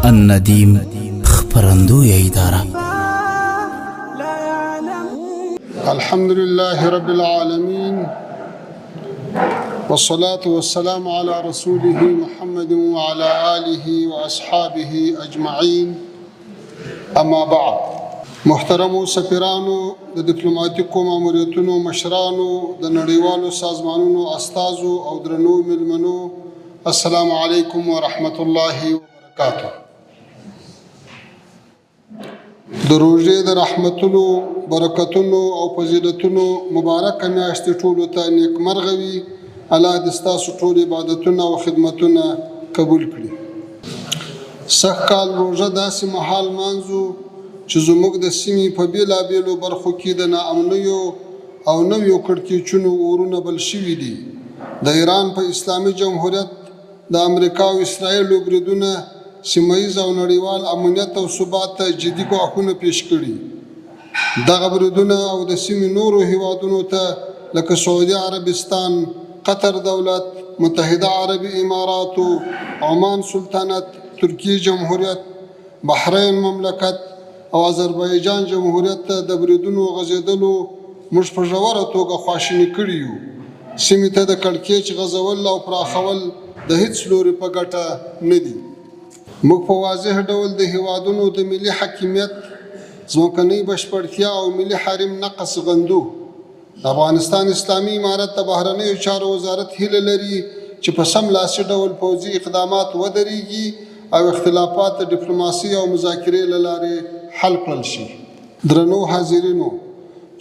الندیم خپرندوی اداره. الحمد لله رب العالمين والصلاة والسلام على رسوله محمد وعلى آله وأصحابه أجمعين. أما بعد، محترمو سفیرانو، د ډیپلوماټیکو ماموریتونو مشرانو، د نړیوالو سازمانونو استازو او درنو ملمنو، السلام علیکم ورحمت الله وبرکاته. د روژې د رحمتونو، برکتونو او فضیلتونو مبارکه میاشت ټولو ته نیکمرغه وي. الله دې ستاسو ټول عبادتونه او خدمتونه قبول کړي. سږ کال روژه داسې مهال مانځو چې زموږ د سیمې په بېلابېلو برخو کې د ناامنیو او نویو کړکېچونو اورونه بل شوي دي. د ایران په اسلامي جمهوریت د امریکا او اسرائیلو بریدونه سیمهییز او نړیوال امنیت او ثبات ته جدي ګواښونه پیش کړي. دغه بریدونه او د سیمې نورو هیوادونو ته لکه سعودي عربستان، قطر دولت، متحده عربي اماراتو، عمان سلطنت، ترکیه جمهوریت، بحرین مملکت او آذربایجان جمهوریت ته د بریدونو غځېدلو موږ په ژوره توګه خواشیني کړي یو. سیمې ته د کړکېچ غځول او پراخول د هیڅ لوري په ګټه نه دي. موږ په واضح ډول د هیوادونو د ملي حاکمیت، ځمکنۍ بشپړتیا او ملي حریم نقص غندو. د افغانستان اسلامي امارت د بهرنیو چارو وزارت هیله لري چې په سملاسي ډول پوځي اقدامات ودرېږي او اختلافات د ډیپلوماسي او مذاکرې له لارې حل کړل شي. درنو حاضرینو،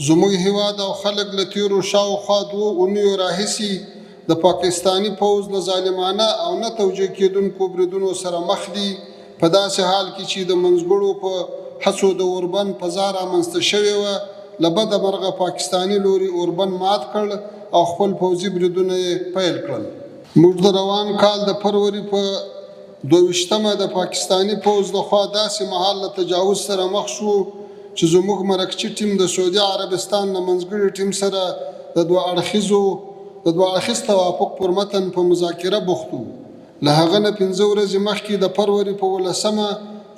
زموږ هیواد او خلک له تېرو شاوخوا 2 اونیو راهیسې د پاکستاني پوځ له ظالمانه او نه توجیه کېدونکو بریدونو سره مخ دي. په داسې حال کې چې د منځګړو په هڅو د اوربند فضا رامنځته شوې وه، له بده مرغه پاکستاني لوري اوربند مات کړ او خپل پوځي بریدونه یې پیل کړل. موږ د روان کال د فروری په 22مه د پاکستاني پوځ لخوا داسې مهال له تجاوز سره مخ شو چې زموږ مرکچي ټیم د سعودي عربستان له منځګړي ټیم سره د دوه اړخیز توافق پر متن په مذاکره بوخت وو. له هغه نه 15 ورځې مخکې د فروری په 18مه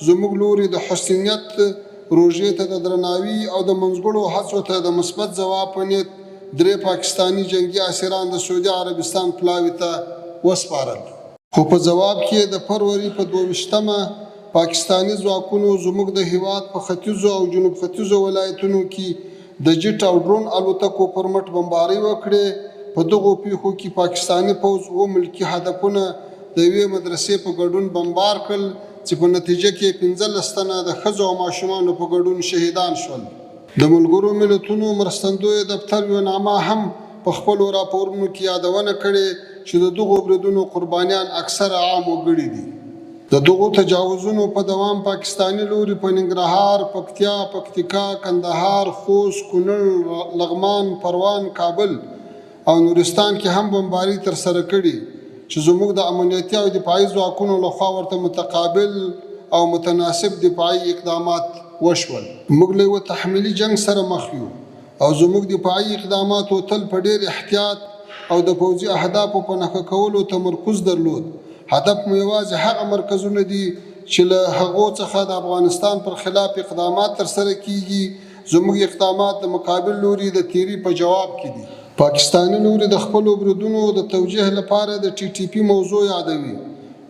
زموږ لوري د حسن نیت روژې ته د درناوي او د منځګړو هڅو ته د مثبت ځواب په نیت 3 پاکستاني جنگي اسیران د سعودي عربستان پلاوي ته وسپارل. خو په جواب کې د فروری په 22مه پاکستاني ځواکونو زموږ د هیواد په ختیځو او جنوب ختیځو ولایتونو کې د جیټ او ډرون الوتکو پر مټ بمباري وکړې. په دغو پیښو کې پاکستاني پوځ 2 ملکي هدفونه د یوې مدرسې په ګډون بمبار کړل چې په نتیجه کې 15 تنه د ښځو او ماشومانو په ګډون شهیدان شول. د ملګرو ملتونو مرستندوی دفتر یوه نامه هم په خپلو راپورونو کې یادونه کړې چې د دغو بریدونو قربانیان اکثره عام وګړي دي. د دغو تجاوزونو په دوام پاکستاني لوري په ننګرهار، پکتیا، پکتیکا، کندهار، خوست، کونړ، لغمان، پروان، کابل او نورستان کې هم بمباري ترسره کړي چې زموږ د امنیتي او دفاعي ځواکونو لخوا ورته متقابل او متناسب دفاعي اقدامات وشول. موږ له یوه تحمیلي جنگ سره مخ یو او زموږ دفاعي اقداماتو تل په ډېر احتیاط او د پوځي اهدافو په نښه کولو تمرکز درلود. هدف مو یوازې هغه مرکزونه دي چې له هغو څخه د افغانستان پر خلاف اقدامات ترسره کیږي. زموږ اقدامات د مقابل لوري د تیري په جواب کې دي. پاکستاني لوري د خپلو بریدونو د توجیه لپاره د ټي ټي پي موضوع یادوي،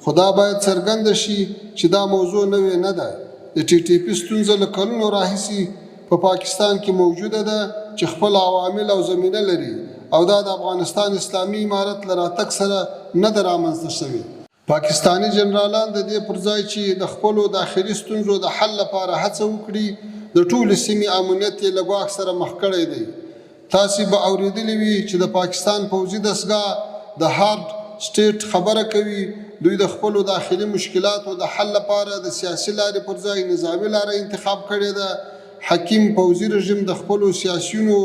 خو دا باید څرګنده شي چې دا موضوع نوې نه ده. د ټي ټي پي ستونزه له کلونو راهیسې په پاکستان کې موجوده ده چې خپل عوامل او زمینه لري او دا د افغانستان اسلامي امارت له راتګ سره نه ده رامنځته شوې. پاکستاني جنرالان د دې پر ځای چې د خپلو داخلي ستونزو د حل لپاره هڅه وکړي، د ټولې سیمې امنیت یې له ګواښ سره مخ کړی دی. تاسې به اورېدلي وي چې د پاکستان پوځي دستګاه د هارد سټیټ خبره کوي. دوی د خپلو داخلي مشکلاتو د حل لپاره د سیاسي لارې پر ځای نظامي لاره انتخاب کړې ده. حکیم پوځي رژیم د خپلو سیاسیونو،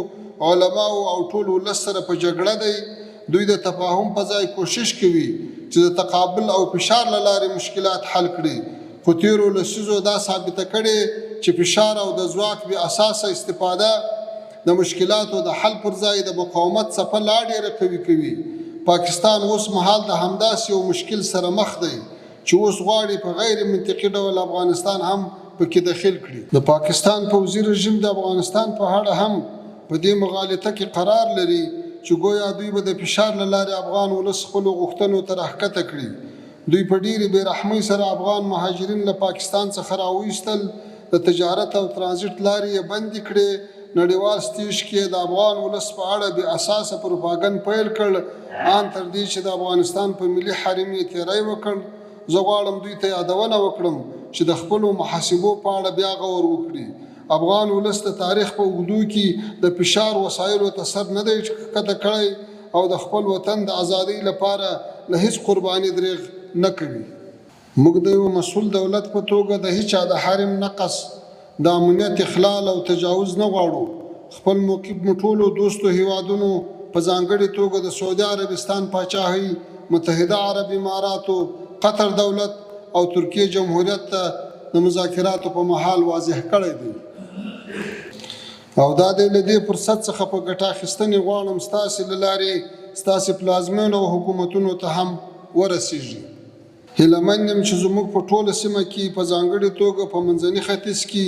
علماو او ټول ولس سره په جګړه دی. دوی د تفاهم په ځای کوشش کوي چې د تقابل او فشار له لارې مشکلات حل کړي. خو تېرو لسیزو دا ثابته کړې چې فشار او د ځواک بې اساسه استفاده د مشکلاتو د حل پر ځای د مقاومت څپه لا ډېره قوي کوي. پاکستان اوس مهال د همداسې یو مشکل سره مخ دی چې اوس غواړي په غیر منطقي ډول افغانستان هم پکې داخل کړي. د پاکستان پوځي رژیم د افغانستان په اړه هم په دې مغالطه کې قرار لري چې ګویا دوی به د فشار له لارې افغان ولس خپلو غوښتنو ته راښکته کړي. دوی په ډېرې بې رحمۍ سره افغان مهاجرین له پاکستان څخه راویستل، د تجارت او ترانزیت لارې یې بندې کړې. نړیوال سټیج کې د افغان ولس په اړه بې اساسه پروپاګند پیل کړ، ان تر دې چې د افغانستان په ملي حریم یې تیری وکړ. زه غواړم دوی ته یادونه وکړم چې د خپلو محاسبو په اړه بیا غور وکړي. افغان ولس د تاریخ په اوږدو کې د فشار وسایلو ته سر نه دی ښکته کړی او د خپل وطن د ازادۍ لپاره له هیڅ قرباني دریغ نه کوي. موږ د یو مسؤل دولت په توګه د هیچا د حرم نقص، د امنیت اخلال او تجاوز نه غواړو. خپل موقف مو ټولو دوستو هیوادونو په ځانګړې توګه د سعودي عربستان پاچاهۍ، متحده عرب اماراتو، قطر دولت او ترکیې جمهوریت ته د مذاکراتو په مهال واضح کړی دی. او دا دی له دې فرصت څخه په ګټه اخیستنې غواړم ستاسې له لارې ستاسې پلازمینو او حکومتونو ته هم ورسیږي. هیلهمند یم چې زموږ په ټوله سیمه کې په ځانګړې توګه په منځني ختیځ کې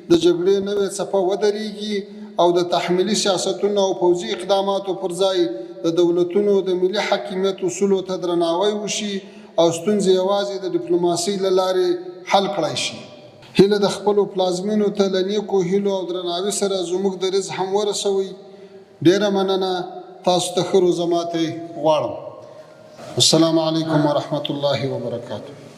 د جګړې نوې څپه ودرېږي او د تحمیلي سیاستونو او پوځي اقداماتو پر ځای د دولتونو د ملي حاکمیت اصولو ته درناوی وشي او ستونزې یوازې د ډیپلوماسۍ له لارې حل کړای شي. هیله د خپلو پلازمینو ته له نیکو هیلو او درناوي سره زموږ دریځ هم ورسوئ. ډېره مننه، تاسو ته ښه روزه ماتې غواړم. السلام علیکم ورحمة الله وبرکاته.